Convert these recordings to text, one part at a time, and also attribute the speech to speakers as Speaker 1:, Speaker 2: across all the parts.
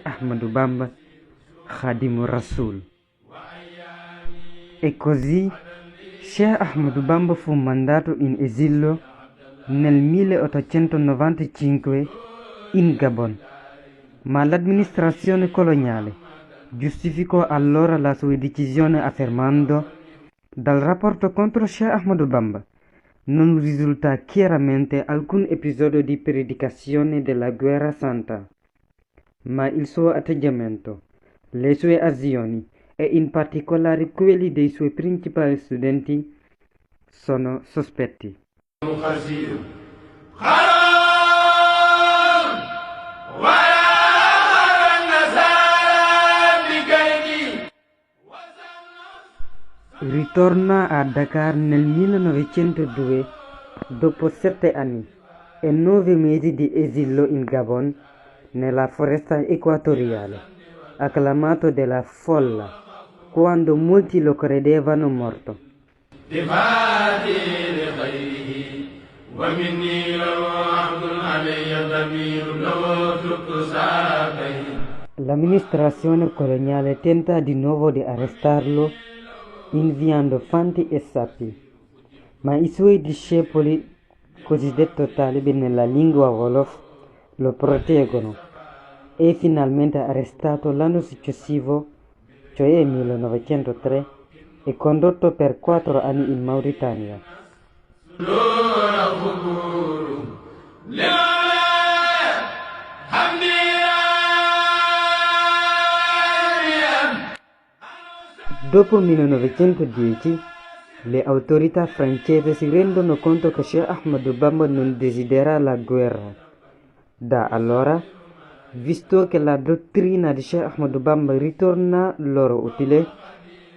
Speaker 1: Ahmadu Bamba, Khadimu Rasul. E così Sheikh Ahmadu Bamba fu mandato in esilio nel 1895 in Gabon, ma l'amministrazione coloniale giustificò allora la sua decisione affermando: dal rapporto contro Sheikh Ahmadu Bamba non risulta chiaramente alcun episodio di predicazione della guerra santa, ma il suo atteggiamento, le sue azioni e in particolare quelli dei suoi principali studenti sono sospetti. Ritorna a Dakar nel 1902 dopo 7 anni e 9 mesi di esilio in Gabon, nella foresta equatoriale, acclamato dalla folla quando molti lo credevano morto. L'amministrazione coloniale tenta di nuovo di arrestarlo inviando fanti e sapi, ma i suoi discepoli, cosiddetto talibi nella lingua Wolof, lo proteggono. È finalmente arrestato l'anno successivo, cioè 1903, e condotto per 4 anni in Mauritania. Dopo 1910, le autorità francesi si rendono conto che Sheikh Ahmadu Bamba non desidera la guerra. Da allora, visto che la dottrina di Sheikh Ahmadu Bamba ritorna loro utile,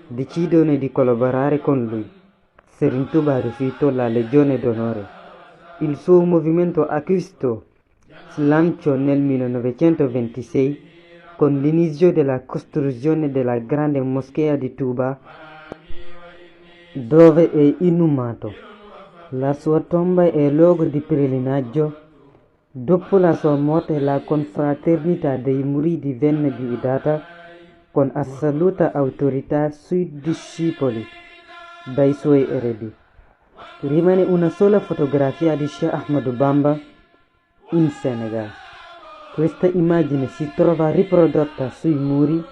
Speaker 1: decidono di collaborare con lui. Serigne Touba rifiutò la Legione d'Onore. Il suo movimento acquistò slancio nel 1926 con l'inizio della costruzione della grande moschea di Touba, dove è inumato. La sua tomba è luogo di pellegrinaggio. Dopo la sua morte la confraternita dei Muridi venne guidata con assoluta autorità sui discepoli dai suoi eredi. Rimane una sola fotografia di Sheikh Ahmadu Bamba in Senegal. Questa immagine si trova riprodotta sui muri